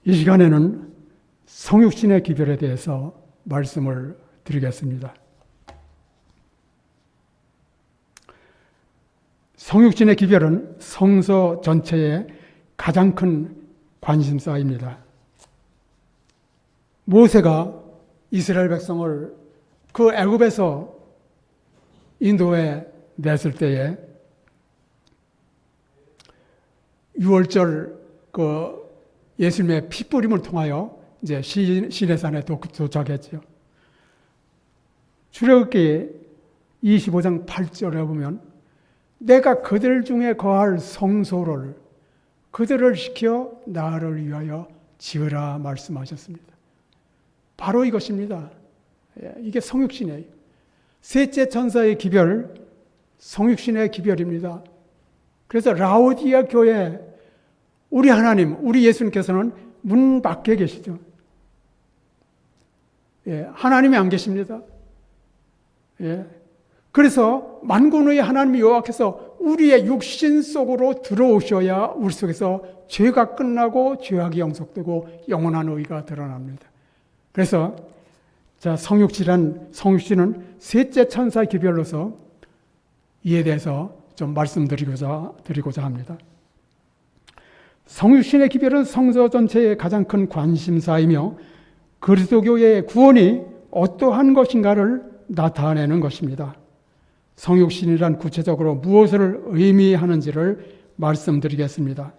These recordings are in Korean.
이 시간에는 성육신의 기별에 대해서 말씀을 드리겠습니다. 성육신의 기별은 성서 전체의 가장 큰 관심사입니다. 모세가 이스라엘 백성을 그 애굽에서 인도에 냈을 때에 유월절 예수님의 피뿌림을 통하여 이제 시내산에 도착했죠. 출애굽기 25장 8절에 보면 내가 그들 중에 거할 성소를 그들을 시켜 나를 위하여 지으라 말씀하셨습니다. 바로 이것입니다. 이게 성육신이에요. 셋째 천사의 기별, 성육신의 기별입니다. 그래서 라오디아 교회 우리 하나님, 우리 예수님께서는 문 밖에 계시죠. 하나님이 안 계십니다. 그래서 만군의 하나님 여호와께서 우리의 육신 속으로 들어오셔야 우리 속에서 죄가 끝나고 죄악이 영속되고 영원한 의가 드러납니다. 그래서 성육신은 셋째 천사의 기별로서 이에 대해서 좀 말씀드리고자 합니다. 성육신의 기별은 성서 전체의 가장 큰 관심사이며 그리스도교의 구원이 어떠한 것인가를 나타내는 것입니다. 성육신이란 구체적으로 무엇을 의미하는지를 말씀드리겠습니다.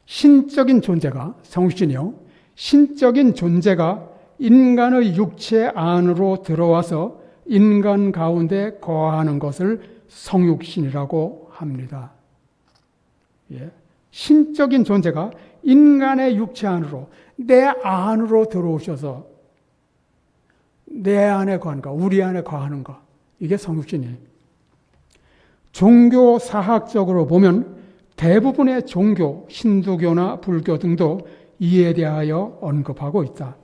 신적인 존재가, 성육신이요, 신적인 존재가 인간의 육체 안으로 들어와서 인간 가운데 거하는 것을 성육신이라고 합니다. 신적인 존재가 인간의 육체 안으로, 내 안으로 들어오셔서 내 안에 거하는 것, 우리 안에 거하는 것, 이게 성육신이에요. 종교 사학적으로 보면 대부분의 종교, 힌두교나 불교 등도 이에 대하여 언급하고 있다.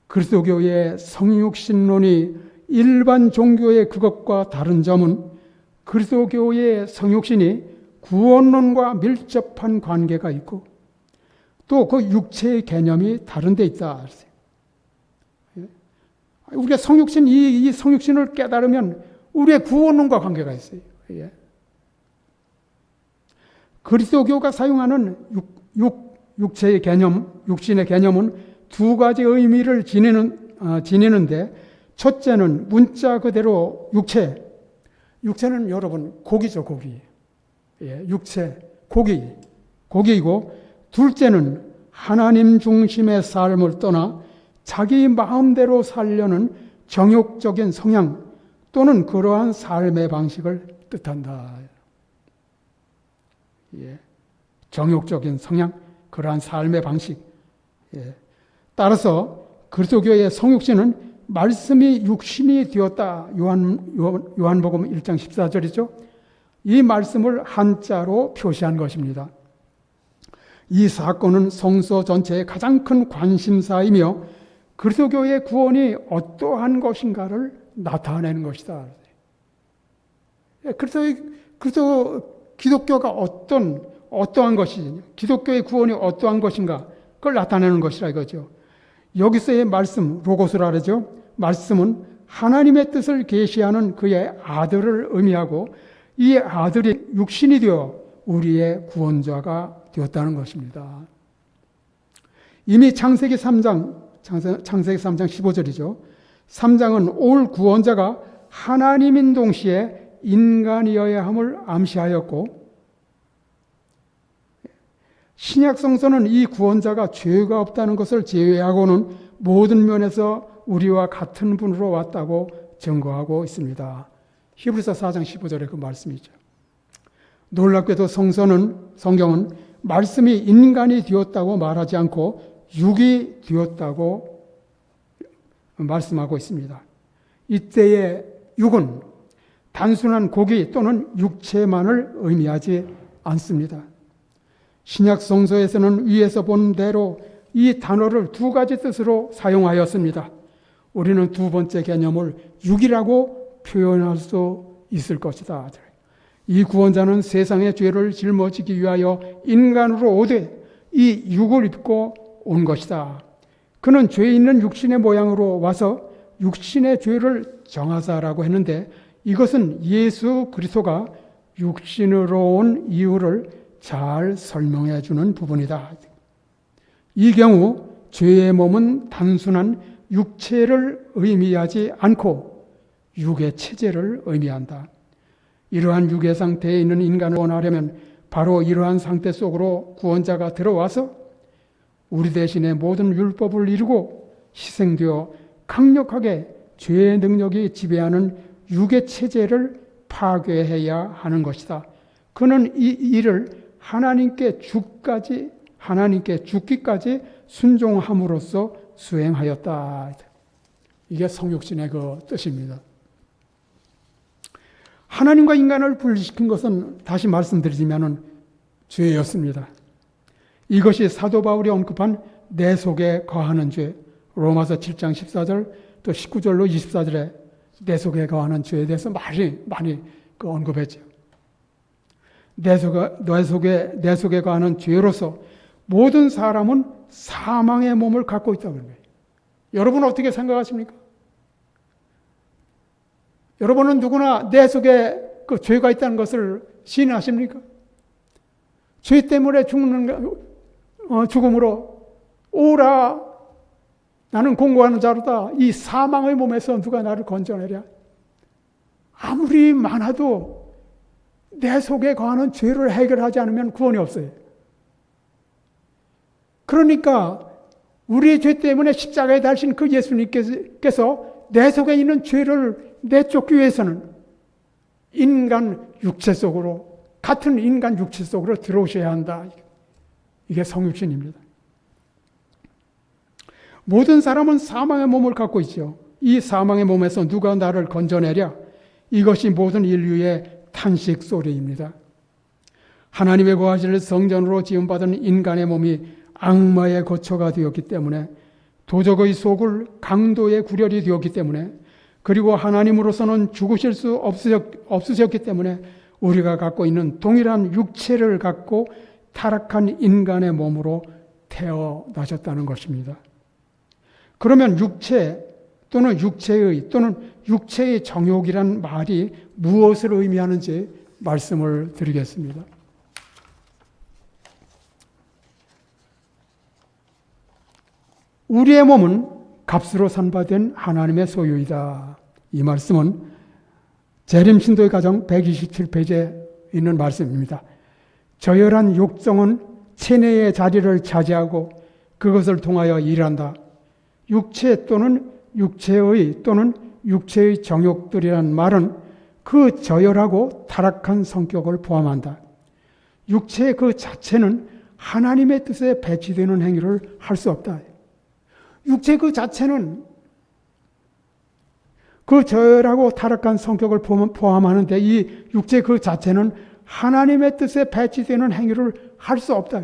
그리스도교의 성육신론이 일반 종교의 그것과 다른 점은 그리스도교의 성육신이 구원론과 밀접한 관계가 있고 또 그 육체의 개념이 다른 데 있다. 우리가 이 성육신을 깨달으면 우리의 구원론과 관계가 있어요. 그리스도교가 사용하는 육체의 개념, 육신의 개념은 두 가지 의미를 지니는데 첫째는 문자 그대로 육체. 육체는 여러분 고기죠, 고기. 육체, 고기이고 둘째는 하나님 중심의 삶을 떠나 자기 마음대로 살려는 정욕적인 성향 또는 그러한 삶의 방식을 뜻한다. 정욕적인 성향, 그러한 삶의 방식. 따라서 그리스도교의 성육신은 말씀이 육신이 되었다. 요한복음 1장 14절이죠. 이 말씀을 한자로 표시한 것입니다. 이 사건은 성서 전체의 가장 큰 관심사이며 그리스도교의 구원이 어떠한 것인가를 나타내는 것이다. 그래서 기독교가 어떠한 것이냐, 기독교의 구원이 어떠한 것인가, 그걸 나타내는 것이라 이거죠. 여기서의 말씀, 로고스라 그러죠. 말씀은 하나님의 뜻을 계시하는 그의 아들을 의미하고 이 아들이 육신이 되어 우리의 구원자가 되었다는 것입니다. 이미 창세기 3장 15절이죠. 3장은 올 구원자가 하나님인 동시에 인간이어야 함을 암시하였고 신약 성서는 이 구원자가 죄가 없다는 것을 제외하고는 모든 면에서 우리와 같은 분으로 왔다고 증거하고 있습니다. 히브리서 4장 15절에 그 말씀이죠. 놀랍게도 성경은 말씀이 인간이 되었다고 말하지 않고 육이 되었다고 말씀하고 있습니다. 이때의 육은 단순한 고기 또는 육체만을 의미하지 않습니다. 신약 성서에서는 위에서 본 대로 이 단어를 두 가지 뜻으로 사용하였습니다. 우리는 두 번째 개념을 육이라고 표현할 수 있을 것이다. 이 구원자는 세상의 죄를 짊어지기 위하여 인간으로 오되 이 육을 입고 온 것이다. 그는 죄 있는 육신의 모양으로 와서 육신의 죄를 정하사라고 했는데 이것은 예수 그리스도가 육신으로 온 이유를 잘 설명해 주는 부분이다. 이 경우 죄의 몸은 단순한 육체를 의미하지 않고 육의 체제를 의미한다. 이러한 육의 상태에 있는 인간을 원하려면 바로 이러한 상태 속으로 구원자가 들어와서 우리 대신에 모든 율법을 이루고 희생되어 강력하게 죄의 능력이 지배하는 육의 체제를 파괴해야 하는 것이다. 그는 이 일을 하나님께 죽기까지 순종함으로써 수행하였다. 이게 성육신의 그 뜻입니다. 하나님과 인간을 분리시킨 것은 다시 말씀드리자면 죄였습니다. 이것이 사도 바울이 언급한 내 속에 거하는 죄, 로마서 7장 14절 또 19절로 24절에 내 속에 거하는 죄에 대해서 많이 언급했죠. 내 속에 거하는 죄로서 모든 사람은 사망의 몸을 갖고 있다고 합니다. 여러분 어떻게 생각하십니까? 여러분은 누구나 내 속에 그 죄가 있다는 것을 시인하십니까? 죄 때문에 죽음으로 오라 나는 공고하는 자로다. 이 사망의 몸에서 누가 나를 건져내랴. 아무리 많아도 내 속에 거하는 죄를 해결하지 않으면 구원이 없어요. 그러니까 우리의 죄 때문에 십자가에 달신 그 예수님께서 내 속에 있는 죄를 내쫓기 위해서는 같은 인간 육체 속으로 들어오셔야 한다. 이게 성육신입니다. 모든 사람은 사망의 몸을 갖고 있죠. 이 사망의 몸에서 누가 나를 건져내랴? 이것이 모든 인류의 탄식 소리입니다. 하나님의 거하실 성전으로 지음받은 인간의 몸이 악마의 거처가 되었기 때문에, 도적의 속을 강도의 구렬이 되었기 때문에, 그리고 하나님으로서는 죽으실 수 없으셨기 때문에 우리가 갖고 있는 동일한 육체를 갖고 타락한 인간의 몸으로 태어나셨다는 것입니다. 그러면 육체 또는 육체의 정욕이란 말이 무엇을 의미하는지 말씀을 드리겠습니다. 우리의 몸은 값으로 산바된 하나님의 소유이다. 이 말씀은 재림신도의 가정 127페이지에 있는 말씀입니다. 저열한 욕정은 체내의 자리를 차지하고 그것을 통하여 일한다. 육체 또는 육체의 정욕들이란 말은 그 저열하고 타락한 성격을 포함한다. 육체의 그 자체는 하나님의 뜻에 배치되는 행위를 할 수 없다. 육체 그 자체는 그 저열하고 타락한 성격을 포함하는데 이 육체 그 자체는 하나님의 뜻에 배치되는 행위를 할 수 없다.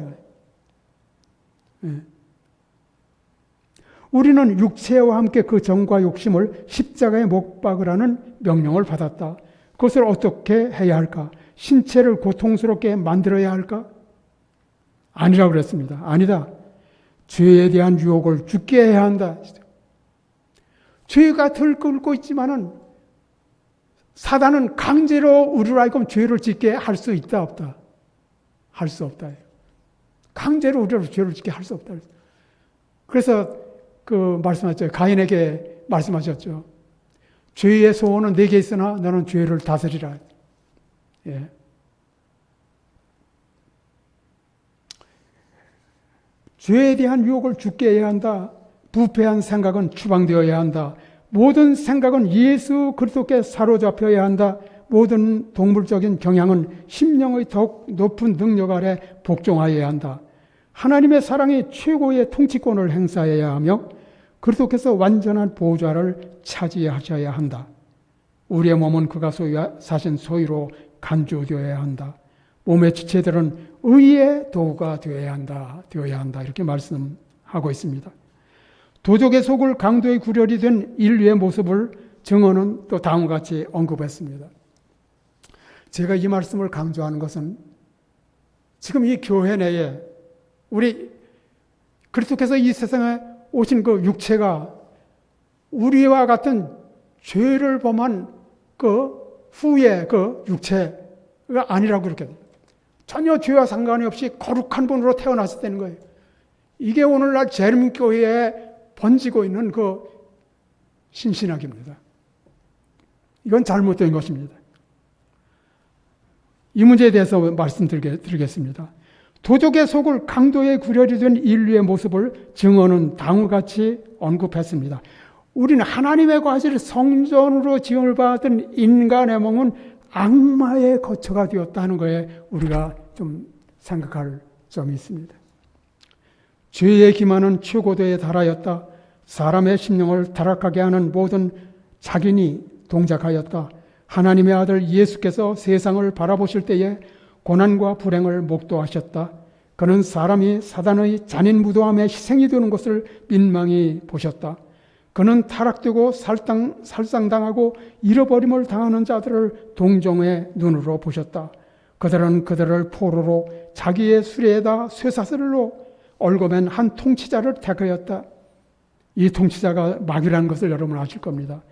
우리는 육체와 함께 그 정과 욕심을 십자가에 못 박으라는 명령을 받았다. 그것을 어떻게 해야 할까? 신체를 고통스럽게 만들어야 할까? 아니라고 그랬습니다. 아니다. 죄에 대한 유혹을 죽게 해야 한다. 죄가 들끓고 있지만은 사단은 강제로 우리로 하여금 죄를 짓게 할 수 있다 없다? 할 수 없다. 강제로 우리로 죄를 짓게 할 수 없다. 그래서 말씀하셨죠. 가인에게 말씀하셨죠. 죄의 소원은 내게 있으나 너는 죄를 다스리라. 예. 죄에 대한 유혹을 죽게 해야 한다. 부패한 생각은 추방되어야 한다. 모든 생각은 예수 그리스도께 사로잡혀야 한다. 모든 동물적인 경향은 심령의 더욱 높은 능력 아래 복종하여야 한다. 하나님의 사랑이 최고의 통치권을 행사해야 하며 그리스도께서 완전한 보좌를 차지하셔야 한다. 우리의 몸은 그가 사신 소유로 간주되어야 한다. 몸의 지체들은 의의 도구가 되어야 한다. 이렇게 말씀하고 있습니다. 도적의 속을 강도의 구렬이 된 인류의 모습을 증언은 또 다음과 같이 언급했습니다. 제가 이 말씀을 강조하는 것은 지금 이 교회 내에 우리 그리스도께서 이 세상에 오신 그 육체가 우리와 같은 죄를 범한 그 후의 그 육체가 아니라고 그렇게 돼요. 전혀 죄와 상관이 없이 거룩한 분으로 태어나셨다는 거예요. 이게 오늘날 재림교회에 번지고 있는 그 신신학입니다. 이건 잘못된 것입니다. 이 문제에 대해서 말씀드리겠습니다. 도적의 속을 강도에 구려리 된 인류의 모습을 증언은 다음같이 언급했습니다. 우리는 하나님의 과실 성전으로 지음을 받은 인간의 몸은 악마의 거처가 되었다는 거에 우리가 좀 생각할 점이 있습니다. 죄의 기만은 최고도에 달하였다. 사람의 심령을 타락하게 하는 모든 작인이 동작하였다. 하나님의 아들 예수께서 세상을 바라보실 때에 고난과 불행을 목도하셨다. 그는 사람이 사단의 잔인무도함에 희생이 되는 것을 민망히 보셨다. 그는 타락되고 살상당하고 잃어버림을 당하는 자들을 동정의 눈으로 보셨다. 그들은 그들을 포로로 자기의 수레에다 쇠사슬로 얽어맨 한 통치자를 택하였다. 이 통치자가 마귀라는 것을 여러분 아실 겁니다.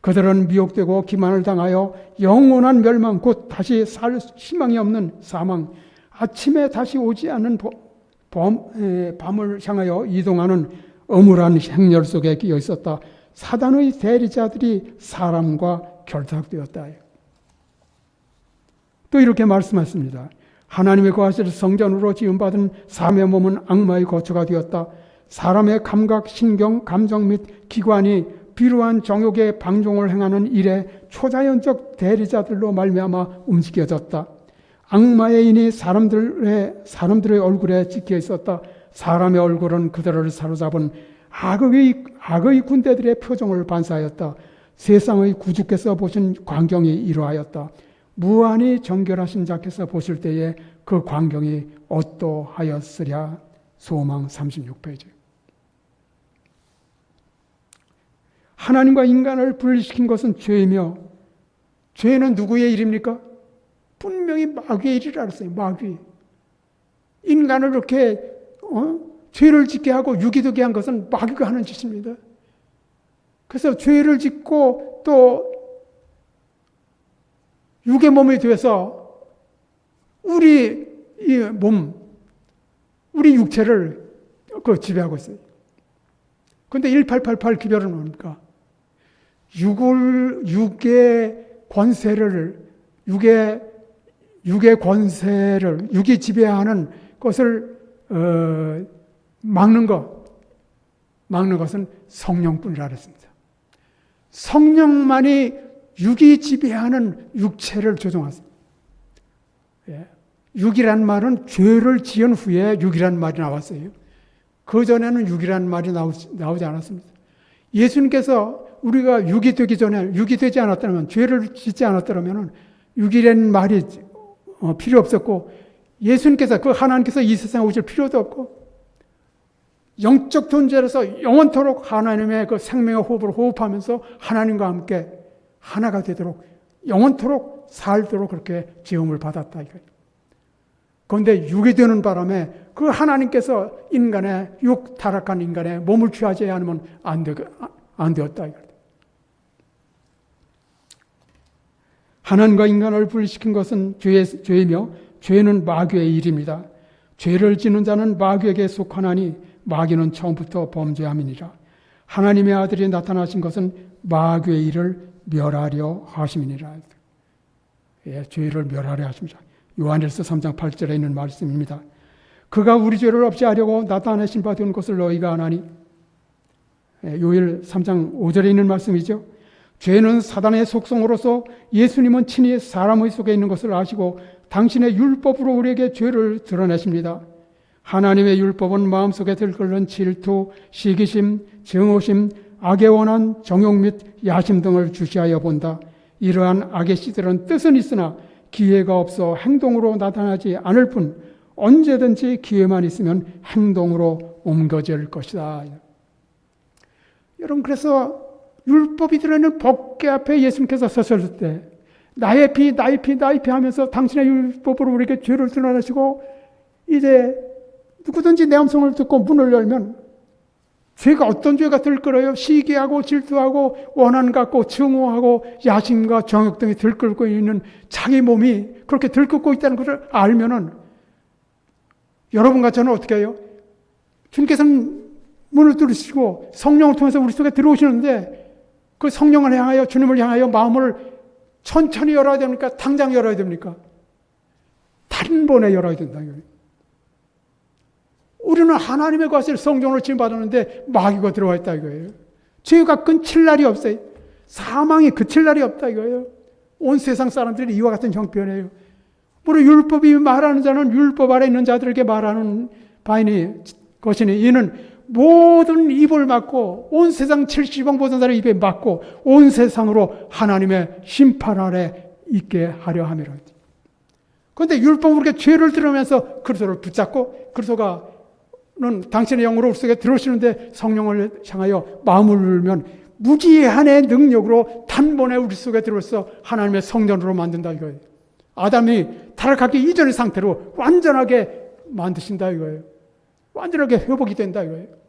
그들은 미혹되고 기만을 당하여 영원한 멸망, 곧 다시 살 희망이 없는 사망, 아침에 다시 오지 않는 밤을 향하여 이동하는 엄울한 행렬 속에 끼어 있었다. 사단의 대리자들이 사람과 결탁되었다. 또 이렇게 말씀했습니다. 하나님의 거하실 성전으로 지음받은 사람의 몸은 악마의 거처가 되었다. 사람의 감각, 신경, 감정 및 기관이 비루한 정욕의 방종을 행하는 일에 초자연적 대리자들로 말미암아 움직여졌다. 악마의 인이 사람들의 얼굴에 찍혀 있었다. 사람의 얼굴은 그들을 사로잡은 악의 군대들의 표정을 반사하였다. 세상의 구주께서 보신 광경이 이러하였다. 무한히 정결하신 자께서 보실 때에 그 광경이 어떠하였으랴. 소망 36페이지. 하나님과 인간을 분리시킨 것은 죄이며, 죄는 누구의 일입니까? 분명히 마귀의 일이라 그랬어요. 마귀. 인간을 이렇게 죄를 짓게 하고 유기되게 한 것은 마귀가 하는 짓입니다. 그래서 죄를 짓고 또 육의 몸이 되어서 우리 이 몸, 우리 육체를 지배하고 있어요. 그런데 1888 기별은 뭡니까? 육의 권세를, 육이 지배하는 것을 막는 것은 성령뿐이라 그랬습니다. 성령만이 육이 지배하는 육체를 조종하세요. 예. 육이란 말은 죄를 지은 후에 육이란 말이 나왔어요. 그 전에는 육이란 말이 나오지 않았습니다. 예수님께서 우리가 육이 되기 전에, 육이 되지 않았다면, 죄를 짓지 않았다면 육이라는 말이 필요 없었고, 예수님께서, 하나님께서 이 세상에 오실 필요도 없고, 영적 존재로서 영원토록 하나님의 그 생명의 호흡을 호흡하면서 하나님과 함께 하나가 되도록 영원토록 살도록 그렇게 지음을 받았다 이거예요. 그런데 육이 되는 바람에 그 하나님께서 타락한 인간의 몸을 취하지 않으면 안 되었다 이거예요. 하나님과 인간을 분리시킨 것은 죄이며 죄는 마귀의 일입니다. 죄를 지는 자는 마귀에게 속하나니 마귀는 처음부터 범죄함이니라. 하나님의 아들이 나타나신 것은 마귀의 일을 멸하려 하심이니라. 예, 죄를 멸하려 하십니다. 요한일서 3장 8절에 있는 말씀입니다. 그가 우리 죄를 없이 하려고 나타내신 바 된 것을 너희가 아나니. 예, 요일 3장 5절에 있는 말씀이죠. 죄는 사단의 속성으로서 예수님은 친히 사람의 속에 있는 것을 아시고 당신의 율법으로 우리에게 죄를 드러내십니다. 하나님의 율법은 마음속에 들끓는 질투, 시기심, 증오심, 악의 원한, 정욕 및 야심 등을 주시하여 본다. 이러한 악의 씨들은 뜻은 있으나 기회가 없어 행동으로 나타나지 않을 뿐 언제든지 기회만 있으면 행동으로 옮겨질 것이다. 여러분, 그래서 율법이 들어있는 법궤 앞에 예수님께서 서셨을 때 나의 피, 나의 피, 나의 피 하면서 당신의 율법으로 우리에게 죄를 드러내시고 이제 누구든지 내 음성을 듣고 문을 열면 죄가 어떤 죄가 들끓어요? 시기하고 질투하고 원한 갖고 증오하고 야심과 정욕 등이 들끓고 있는 자기 몸이 그렇게 들끓고 있다는 것을 알면은 여러분과 저는 어떻게 해요? 주님께서는 문을 뚫으시고 성령을 통해서 우리 속에 들어오시는데 그 성령을 향하여 주님을 향하여 마음을 천천히 열어야 됩니까? 당장 열어야 됩니까? 단번에 열어야 된다. 우리는 하나님의 과실 성령을 지금 받았는데 마귀가 들어와 있다 이거예요. 죄가 끊칠 날이 없어요. 사망이 그칠 날이 없다 이거예요. 온 세상 사람들이 이와 같은 형편이에요. 우리 율법이 말하는 자는 율법 아래 있는 자들에게 말하는 바이니 것이니 이는 모든 입을 막고 온 세상 70억 보전자의 입에 막고 온 세상으로 하나님의 심판 아래 있게 하려 함이라. 그런데 율법으로 이렇게 죄를 들으면서 그리스도를 붙잡고 그리스도가는 당신의 영으로 우리 속에 들어오시는데 성령을 향하여 마음을 울면 무지한의 능력으로 단번에 우리 속에 들어서 하나님의 성전으로 만든다 이거예요. 아담이 타락하기 이전의 상태로 완전하게 만드신다 이거예요. 완전하게 회복이 된다 이거예요.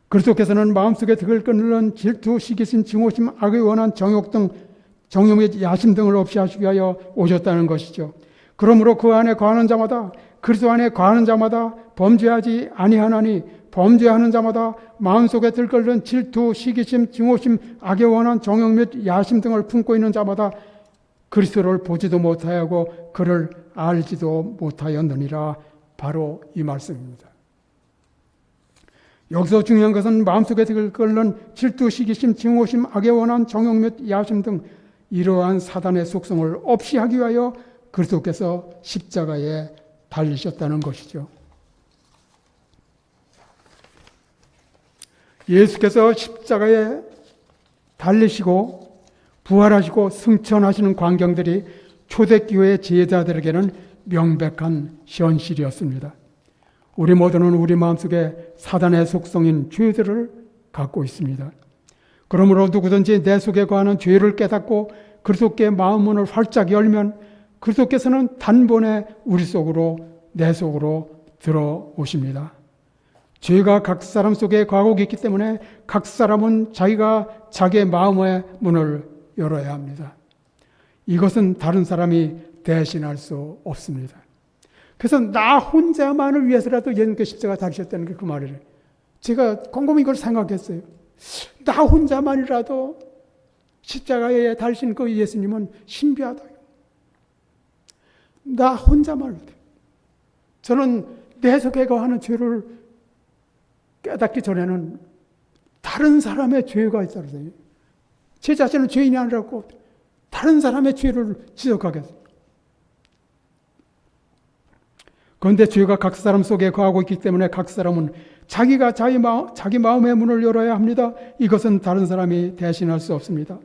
그리스도께서는 마음속에 득을 끊는 질투, 시기심, 증오심, 악의 원한, 정욕 등 정욕의 야심 등을 없이 하시기 위하여 오셨다는 것이죠. 그러므로 그 안에 거하는 자마다 그리스도 안에 거하는 자마다 범죄하지 아니하나니 범죄하는 자마다 마음속에 들끓는 질투, 시기심, 증오심, 악의 원한, 정욕 및 야심 등을 품고 있는 자마다 그리스도를 보지도 못하고 그를 알지도 못하였느니라. 바로 이 말씀입니다. 여기서 중요한 것은 마음속에 들끓는 질투, 시기심, 증오심, 악의 원한, 정욕 및 야심 등 이러한 사단의 속성을 없이 하기 위하여 그리스도께서 십자가에 달리셨다는 것이죠. 예수께서 십자가에 달리시고 부활하시고 승천하시는 광경들이 초대교회 제자들에게는 명백한 현실이었습니다. 우리 모두는 우리 마음속에 사단의 속성인 죄들을 갖고 있습니다. 그러므로 누구든지 내 속에 거하는 죄를 깨닫고 그리스도께 마음 문을 활짝 열면 그리스도께서는 단번에 우리 속으로 내 속으로 들어오십니다. 죄가 각 사람 속에 거하고 있기 때문에 각 사람은 자기가 자기의 마음의 문을 열어야 합니다. 이것은 다른 사람이 대신할 수 없습니다. 그래서 나 혼자만을 위해서라도 예수님께서 십자가 달리셨다는 게 그 말이에요. 제가 곰곰이 이걸 생각했어요. 나 혼자만이라도 십자가에 달리신 그 예수님은 신비하다. 나 혼자만. 저는 내 속에 거하는 죄를 깨닫기 전에는 다른 사람의 죄가 있다고 해요. 제 자신은 죄인이 아니라고 다른 사람의 죄를 지적하겠어요. 그런데 죄가 각 사람 속에 거하고 있기 때문에 각 사람은 자기가 자기 마음의 문을 열어야 합니다. 이것은 다른 사람이 대신할 수 없습니다.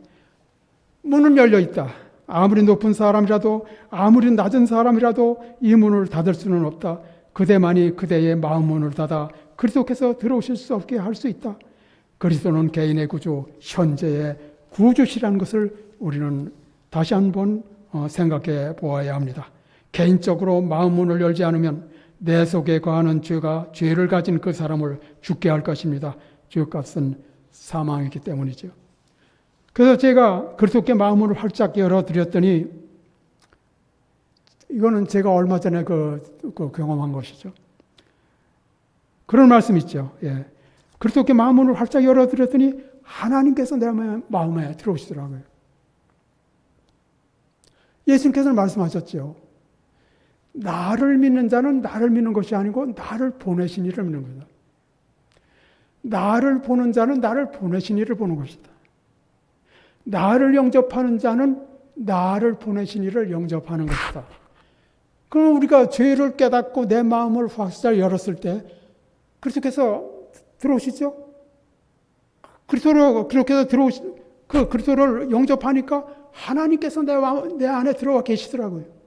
문은 열려 있다. 아무리 높은 사람이라도 아무리 낮은 사람이라도 이 문을 닫을 수는 없다. 그대만이 그대의 마음 문을 닫아 그리스도께서 들어오실 수 없게 할 수 있다. 그리스도는 개인의 구주, 현재의 구주시라는 것을 우리는 다시 한번 생각해 보아야 합니다. 개인적으로 마음 문을 열지 않으면 내 속에 거하는 죄가 죄를 가진 그 사람을 죽게 할 것입니다. 죄값은 사망이기 때문이죠. 그래서 제가 그리스도께 마음을 활짝 열어드렸더니 이거는 제가 얼마 전에 그 경험한 것이죠. 그런 말씀 있죠. 예. 그리스도께 마음을 활짝 열어드렸더니 하나님께서 내 마음에 들어오시더라고요. 예수님께서는 말씀하셨죠. 나를 믿는 자는 나를 믿는 것이 아니고 나를 보내신 이를 믿는 거다. 나를 보는 자는 나를 보내신 이를 보는 것이다. 나를 영접하는 자는 나를 보내신 이를 영접하는 것이다. 그럼 우리가 죄를 깨닫고 내 마음을 활짝 열었을 때 그리스도께서 들어오시죠? 그리스도께서 그 그리스도를 영접하니까 하나님께서 내 안에 들어와 계시더라고요.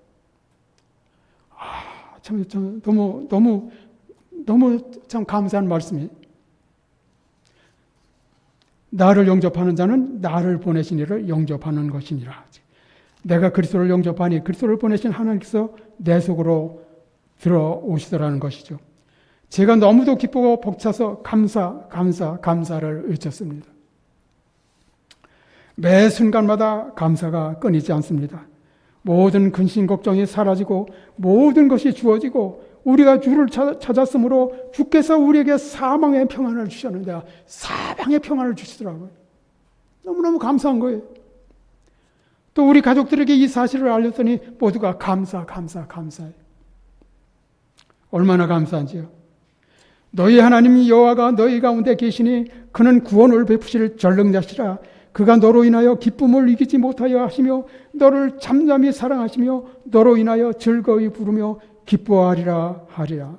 참 너무 참 감사한 말씀이. 나를 영접하는 자는 나를 보내신 이를 영접하는 것이니라. 내가 그리스도를 영접하니 그리스도를 보내신 하나님께서 내 속으로 들어오시더라는 것이죠. 제가 너무도 기쁘고 벅차서 감사를 외쳤습니다. 매 순간마다 감사가 끊이지 않습니다. 모든 근심 걱정이 사라지고 모든 것이 주어지고 우리가 주를 찾았으므로 주께서 우리에게 사망의 평안을 주셨는데 사방의 평안을 주시더라고요. 너무너무 감사한 거예요. 또 우리 가족들에게 이 사실을 알렸더니 모두가 감사해요. 얼마나 감사한지요. 너희 하나님 여호와가 너희 가운데 계시니 그는 구원을 베푸실 전능자시라. 그가 너로 인하여 기쁨을 이기지 못하여 하시며 너를 잠잠히 사랑하시며 너로 인하여 즐거이 부르며 기뻐하시리라 하리라.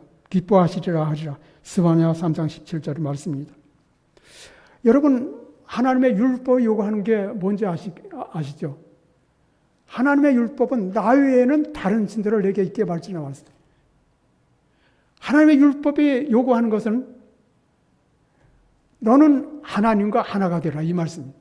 스바냐 3장 17절 말씀입니다. 여러분, 하나님의 율법이 요구하는 게 뭔지 아시죠? 하나님의 율법은 나 외에는 다른 신들을 내게 있게 말지 나왔어요. 하나님의 율법이 요구하는 것은 너는 하나님과 하나가 되라, 이 말씀입니다.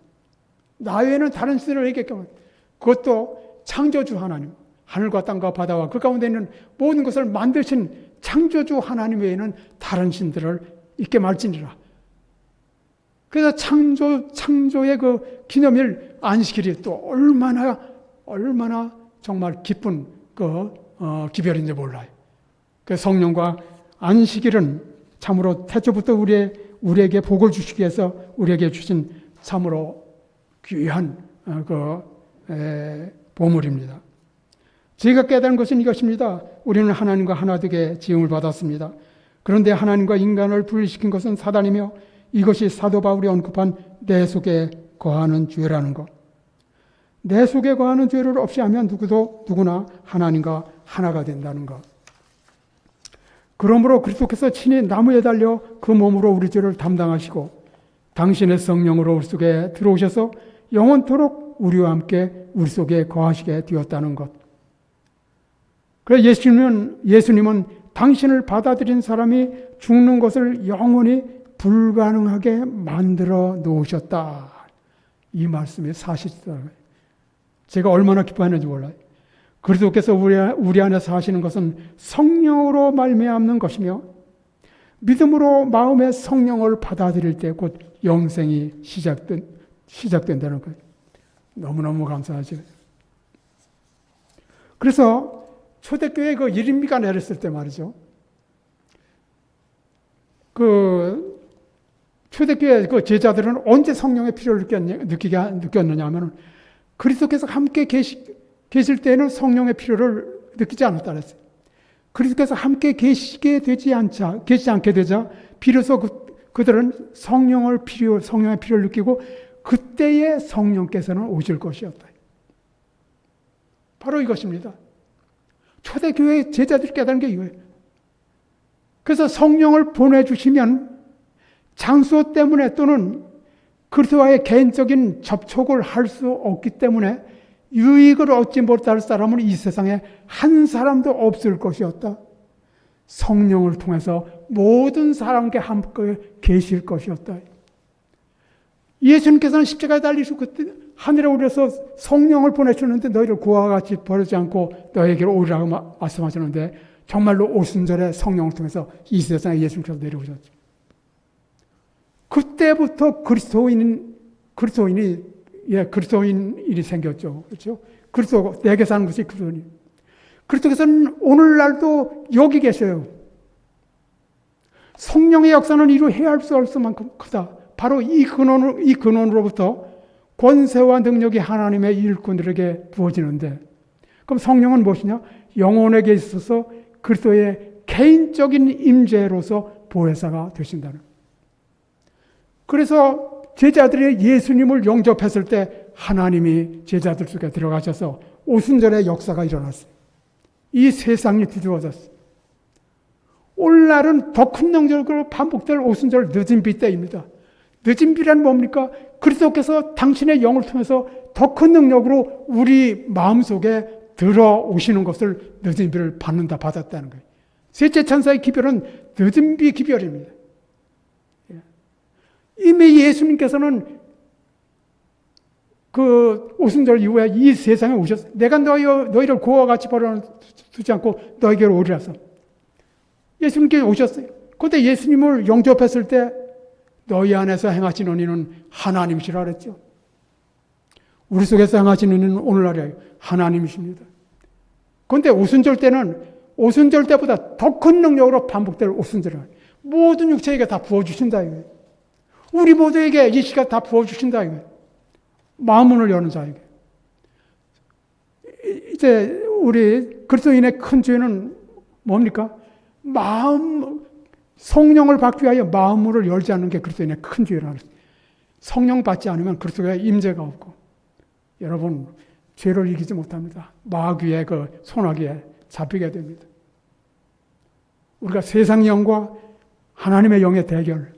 나 외에는 다른 신들을 내게 있게 말합니다. 그것도 창조주 하나님, 하늘과 땅과 바다와 그 가운데 있는 모든 것을 만드신 창조주 하나님 외에는 다른 신들을 있게 말지니라. 그래서 창조의 그 기념일 안식일이 또 얼마나 정말 기쁜 기별인지 몰라요. 그 성령과 안식일은 참으로 태초부터 우리에게 복을 주시기 위해서 우리에게 주신 참으로 귀한 보물입니다. 제가 깨달은 것은 이것입니다. 우리는 하나님과 하나 되게 지음을 받았습니다. 그런데 하나님과 인간을 분리시킨 것은 사단이며 이것이 사도 바울이 언급한 내 속에 거하는 죄라는 것. 내 속에 거하는 죄를 없이 하면 누구나 하나님과 하나가 된다는 것. 그러므로 그리스도께서 친히 나무에 달려 그 몸으로 우리 죄를 담당하시고 당신의 성령으로 우리 속에 들어오셔서 영원토록 우리와 함께 우리 속에 거하시게 되었다는 것. 그래서 예수님은 당신을 받아들인 사람이 죽는 것을 영원히 불가능하게 만들어 놓으셨다. 이 말씀이 사실이더라고요. 제가 얼마나 기뻐하는지 몰라요. 그리스도께서 우리 안에 사시는 것은 성령으로 말미암는 것이며 믿음으로 마음의 성령을 받아들일 때 곧 영생이 시작된다는 거예요. 너무너무 감사하죠. 그래서 초대교회 그 1인비가 내렸을 때 말이죠. 그 초대교회 그 제자들은 언제 성령의 필요를 느꼈느냐 하면 그리스도께서 함께 계실 때는 성령의 필요를 느끼지 않았다 그랬어요. 그리스도께서 함께 계시지 않게 되자 비로소 그들은 성령의 필요를 느끼고 그때에 성령께서는 오실 것이었다. 바로 이것입니다. 초대교회 제자들이 깨달은 게 이거예요. 그래서 성령을 보내주시면 장소 때문에 또는 그리스도와의 개인적인 접촉을 할 수 없기 때문에 유익을 얻지 못할 사람은 이 세상에 한 사람도 없을 것이었다. 성령을 통해서 모든 사람께 함께 계실 것이었다. 예수님께서는 십자가에 달리시고 그때 하늘에 오려서 성령을 보내주는데 너희를 고아와 같이 버리지 않고 너희에게로 오리라고 말씀하셨는데 정말로 오순절에 성령을 통해서 이 세상에 예수님께서 내려오셨죠. 그때부터 그리스도인이 생겼죠. 그렇죠? 그리스도, 내게 사는 것이 그리스도인. 그리스도께서는 오늘날도 여기 계셔요. 성령의 역사는 이루 헤아릴 수 없을 만큼 크다. 바로 이 근원으로부터 권세와 능력이 하나님의 일꾼들에게 부어지는데, 그럼 성령은 무엇이냐? 영혼에게 있어서 그리스도의 개인적인 임재로서 보혜사가 되신다는. 그래서 제자들이 예수님을 영접했을 때 하나님이 제자들 속에 들어가셔서 오순절의 역사가 일어났어요. 이 세상이 뒤집어졌어요. 오늘날은 더 큰 능력으로 반복될 오순절 늦은 비 때입니다. 늦은 비란 뭡니까? 그리스도께서 당신의 영을 통해서 더 큰 능력으로 우리 마음속에 들어오시는 것을 늦은 비를 받았다는 거예요. 셋째 천사의 기별은 늦은 비 기별입니다. 이미 예수님께서는 그 오순절 이후에 이 세상에 오셨어요. 내가 너희를 고아와 같이 버려두지 않고 너에게로 오리라서. 예수님께 오셨어요. 그런데 예수님을 영접했을 때 너희 안에서 행하시는 이는 하나님이시라 그랬죠. 우리 속에서 행하시는 이는 오늘날에 하나님이십니다. 그런데 오순절 때는 오순절 때보다 더 큰 능력으로 반복될 오순절을 모든 육체에게 다 부어주신다 이거예요. 우리 모두에게 이 시간 다 부어주신다 이거예요. 마음문을 여는 자에게. 이제 우리 그리스도인의 큰 죄는 뭡니까? 성령을 받기 위하여 마음문을 열지 않는 게 그리스도인의 큰 죄라는 거예요. 성령 받지 않으면 그리스도의 임재가 없고, 여러분 죄를 이기지 못합니다. 마귀의 그 소나기에 잡히게 됩니다. 우리가 세상 영과 하나님의 영의 대결,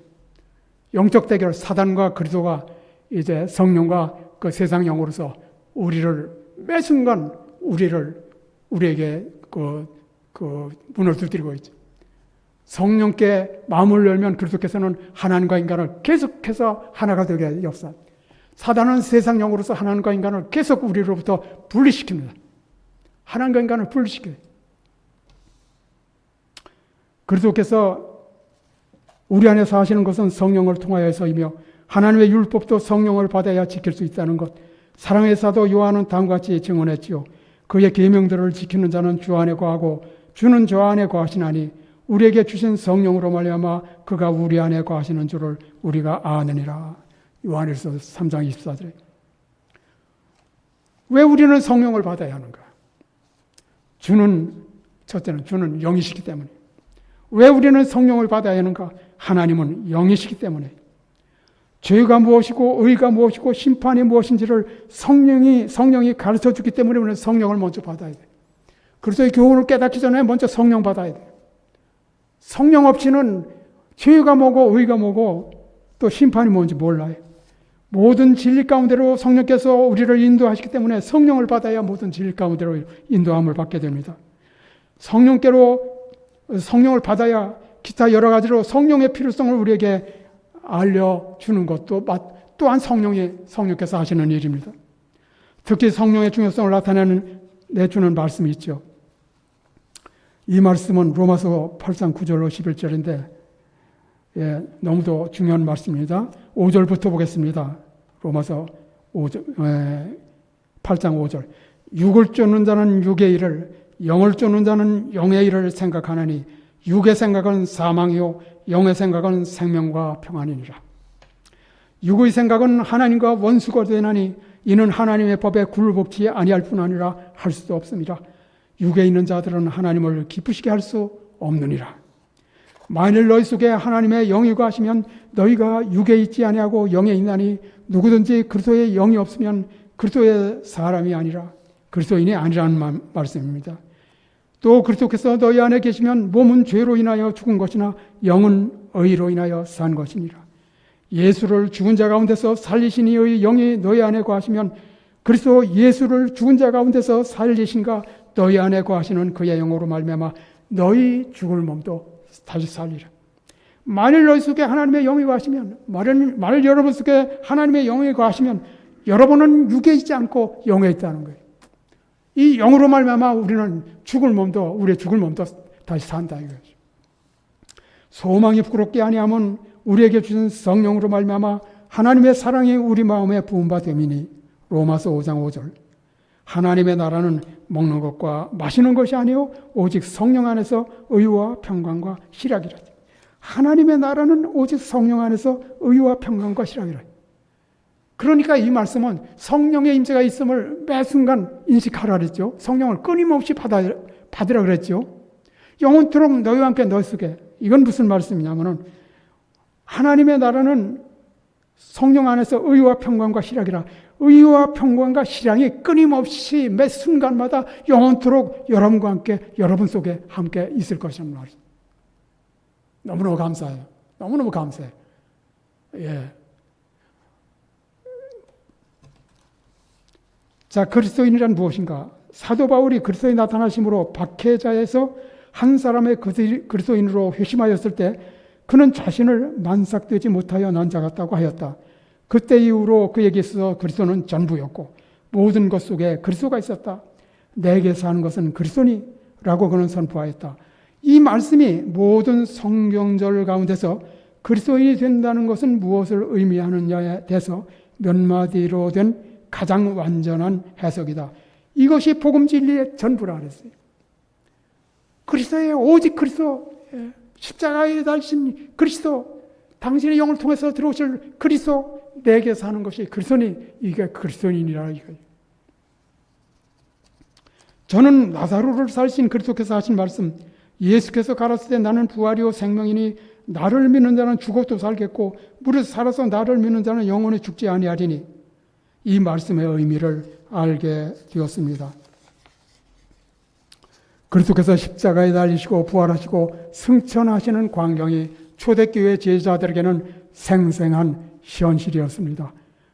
영적 대결, 사단과 그리스도가 이제 성령과 그 세상 영으로서 우리를 매 순간 우리에게 그 문을 두드리고 있죠. 성령께 마음을 열면 그리스도께서는 하나님과 인간을 계속해서 하나가 되게 역사. 사단은 세상 영으로서 하나님과 인간을 계속 우리로부터 분리시킵니다. 하나님과 인간을 분리시켜요. 그리스도께서 우리 안에서 하시는 것은 성령을 통하여서이며 하나님의 율법도 성령을 받아야 지킬 수 있다는 것. 사랑의 사도 요한은 다음과 같이 증언했지요. 그의 계명들을 지키는 자는 주 안에 거하고 주는 저 안에 거하시나니 우리에게 주신 성령으로 말미암아 그가 우리 안에 거하시는 줄을 우리가 아느니라. 요한일서 3장 24절에. 왜 우리는 성령을 받아야 하는가? 첫째는 주는 영이시기 때문에. 왜 우리는 성령을 받아야 하는가? 하나님은 영이시기 때문에. 죄가 무엇이고 의가 무엇이고 심판이 무엇인지를 성령이 가르쳐주기 때문에 우리는 성령을 먼저 받아야 돼요. 그래서 이 교훈을 깨닫기 전에 먼저 성령 받아야 돼요. 성령 없이는 죄가 뭐고 의가 뭐고 또 심판이 뭔지 몰라요. 모든 진리 가운데로 성령께서 우리를 인도하시기 때문에 성령을 받아야 모든 진리 가운데로 인도함을 받게 됩니다. 성령을 받아야 기타 여러 가지로 성령의 필요성을 우리에게 알려주는 것도 또한 성령께서 하시는 일입니다. 특히 성령의 중요성을 내주는 말씀이 있죠. 이 말씀은 로마서 8장 9절로 11절인데 너무도 중요한 말씀입니다. 5절부터 보겠습니다. 로마서 8장 5절. 육을 쫓는 자는 육의 일을, 영을 쫓는 자는 영의 일을 생각하나니 육의 생각은 사망이요 영의 생각은 생명과 평안이니라. 육의 생각은 하나님과 원수가 되나니 이는 하나님의 법에 굴복치 아니할 뿐 아니라 할 수도 없습니다. 육에 있는 자들은 하나님을 기쁘시게 할 수 없느니라. 만일 너희 속에 하나님의 영이 거하시면 너희가 육에 있지 아니하고 영에 있나니 누구든지 그리스도의 영이 없으면 그리스도의 사람이 아니라 그리스도인이 아니라는 말씀입니다. 또 그리스도께서 너희 안에 계시면 몸은 죄로 인하여 죽은 것이나 영은 의로 인하여 산 것이니라. 예수를 죽은 자 가운데서 살리신 이의 영이 너희 안에 거하시면 그리스도 예수를 죽은 자 가운데서 살리신가 너희 안에 거하시는 그의 영으로 말미암아 너희 죽을 몸도 다시 살리라. 만일 너희 속에 하나님의 영이 거하시면, 만일 여러분 속에 하나님의 영이 거하시면 여러분은 육에 있지 않고 영에 있다는 거예요. 이 영으로 말미암아 우리는 우리의 죽을 몸도 다시 산다 이거죠. 소망이 부끄럽게 아니하면 우리에게 주신 성령으로 말미암아 하나님의 사랑이 우리 마음에 부은 바 됨이니 로마서 5장 5절. 하나님의 나라는 먹는 것과 마시는 것이 아니요 오직 성령 안에서 의와 평강과 희락이라. 하나님의 나라는 오직 성령 안에서 의와 평강과 희락이라. 그러니까 이 말씀은 성령의 임재가 있음을 매 순간 인식하라 그랬죠. 성령을 끊임없이 받으라 그랬죠. 영원토록 너희와 함께 너희 속에. 이건 무슨 말씀이냐면은 하나님의 나라는 성령 안에서 의와 평강과 희락이라. 의와 평강과 희락이 끊임없이 매 순간마다 영원토록 여러분과 함께, 여러분 속에 함께 있을 것이라는 말이죠. 너무너무 감사해요. 너무너무 감사해요. 예. 자, 그리스도인이란 무엇인가? 사도 바울이 그리스도에 나타나심으로 박해자에서 한 사람의 그리스도인으로 회심하였을 때 그는 자신을 만삭되지 못하여 난 자 같다고 하였다. 그때 이후로 그에게 있어서 그리스도는 전부였고 모든 것 속에 그리스도가 있었다. 내게 사는 것은 그리스도니 라고 그는 선포하였다. 이 말씀이 모든 성경절 가운데서 그리스도인이 된다는 것은 무엇을 의미하느냐에 대해서 몇 마디로 된 가장 완전한 해석이다. 이것이 복음 진리의 전부라 그랬어요. 그리스도의 오직 그리스도, 십자가에 달리신 그리스도, 당신의 영을 통해서 들어오실 그리스도, 내게 사는 것이 그리스도니, 이게 그리스도인이라 이거예요. 저는 나사로를 살리신 그리스도께서 하신 말씀, 예수께서 가라사대 때 나는 부활이요 생명이니 나를 믿는 자는 죽어도 살겠고 무릇 살아서 나를 믿는 자는 영원히 죽지 아니하리니, 이 말씀의 의미를 알게 되었습니다. 그리스도께서 십자가에 달리시고 부활하시고 승천하시는 광경이 초대교회 제자들에게는 생생한 현실이었습니다.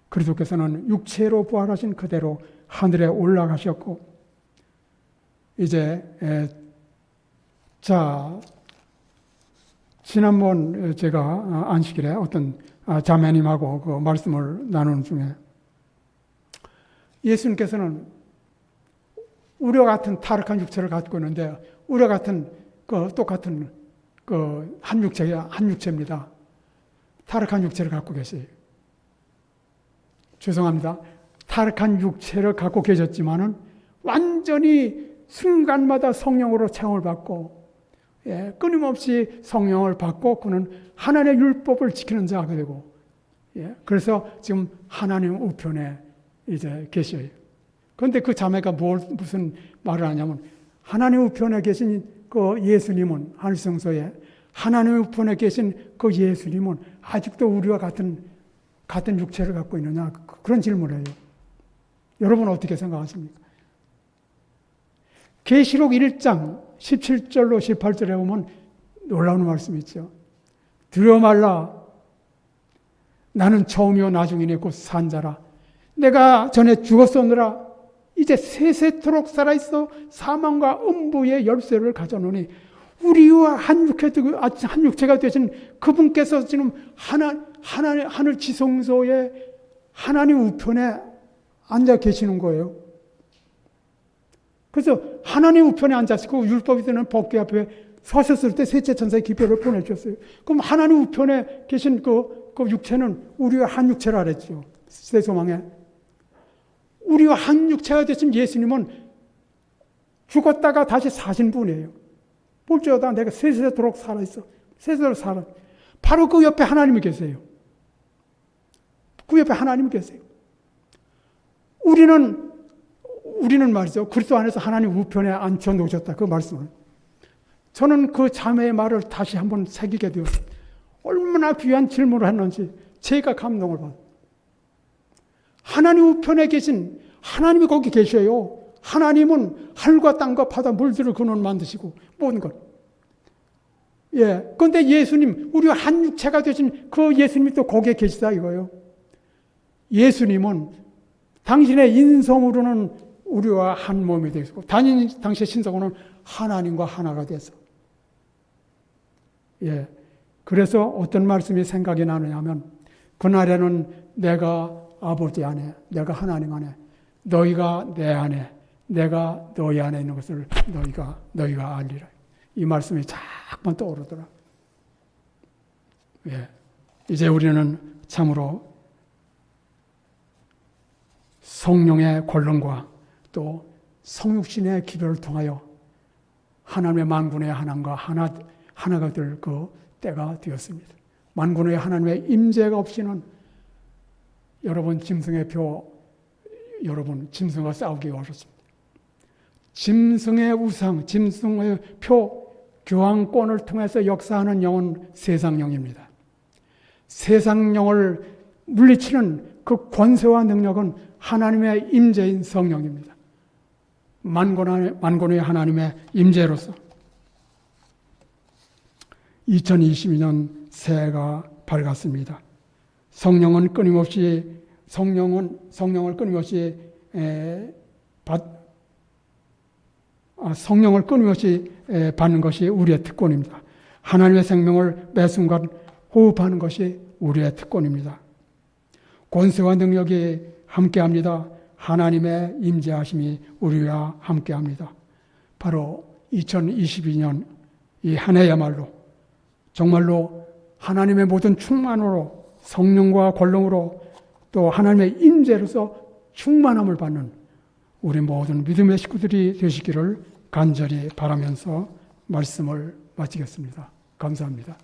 그리스도께서는 육체로 부활하신 그대로 하늘에 올라가셨고, 이제 지난번 제가 안식일에 어떤 자매님하고 그 말씀을 나누는 중에 예수님께서는 우리와 같은 타락한 육체를 갖고 있는데, 우리와 같은 똑같은 한 육체입니다. 타락한 육체를 갖고 계세요. 죄송합니다. 타락한 육체를 갖고 계셨지만은 완전히 순간마다 성령으로 체험을 받고, 끊임없이 성령을 받고 그는 하나님의 율법을 지키는 자가 되고, 그래서 지금 하나님 우편에 이제 계셔요. 그런데 그 자매가 무슨 말을 하냐면, 하나님 우편에 계신 그 예수님은, 하늘성소에 하나님 우편에 계신 그 예수님은 아직도 우리와 같은 육체를 갖고 있느냐, 그런 질문을 해요. 여러분 어떻게 생각하십니까? 계시록 1장 17절로 18절에 보면 놀라운 말씀이 있죠. 두려워 말라, 나는 처음이요 나중이니 곧 산자라. 내가 전에 죽었었느라 이제 세세토록 살아있어 사망과 음부의 열쇠를 가져노니, 우리와 한 육체가 되신 그분께서 지금 하늘 지성소에 하나님 우편에 앉아 계시는 거예요. 그래서 하나님 우편에 앉았고 율법이 되는 법궤 앞에 서셨을 때 셋째 천사의 기표를 보내주셨어요. 그럼 하나님 우편에 계신 그 육체는 우리와 한 육체라 그랬죠. 세소망에. 우리와 한 육체가 되신 예수님은 죽었다가 다시 사신 분이에요. 볼지어다 내가 세세토록 살아있어. 세세토록 살아. 바로 그 옆에 하나님이 계세요. 그 옆에 하나님이 계세요. 우리는 말이죠. 그리스도 안에서 하나님 우편에 앉혀 놓으셨다. 그 말씀을. 저는 그 자매의 말을 다시 한번 새기게 되었어요. 얼마나 귀한 질문을 했는지 제가 감동을 받아요. 하나님 우편에 계신 하나님이 거기 계셔요. 하나님은 하늘과 땅과 바다 물들을 근원 만드시고 모든 것. 그런데 예수님, 우리가 한 육체가 되신 그 예수님이 또 거기에 계시다 이거예요. 예수님은 당신의 인성으로는 우리와 한 몸이 되시고, 당신의 신성으로는 하나님과 하나가 돼서. 그래서 어떤 말씀이 생각이 나느냐면, 그날에는 내가 아버지 안에, 내가 하나님 안에, 너희가 내 안에, 내가 너희 안에 있는 것을 너희가 알리라. 이 말씀이 자꾸만 떠오르더라. 이제 우리는 참으로 성령의 권능과 또 성육신의 기별을 통하여 하나님의 만군의 하나님과 하나가 될 그 때가 되었습니다. 만군의 하나님의 임재가 없이는 여러분 짐승의 짐승과 싸우기가 어렵습니다. 짐승의 우상, 짐승의 표, 교황권을 통해서 역사하는 영은 세상령입니다. 세상령을 물리치는 그 권세와 능력은 하나님의 임재인 성령입니다. 만군의 하나님의 임재로서 2022년 새해가 밝았습니다. 성령을 끊임없이 받는 것이 우리의 특권입니다. 하나님의 생명을 매 순간 호흡하는 것이 우리의 특권입니다. 권세와 능력이 함께합니다. 하나님의 임재하심이 우리와 함께합니다. 바로 2022년 이 한 해야말로 정말로 하나님의 모든 충만으로 성령과 권능으로 또 하나님의 임재로서 충만함을 받는 우리 모든 믿음의 식구들이 되시기를 간절히 바라면서 말씀을 마치겠습니다. 감사합니다.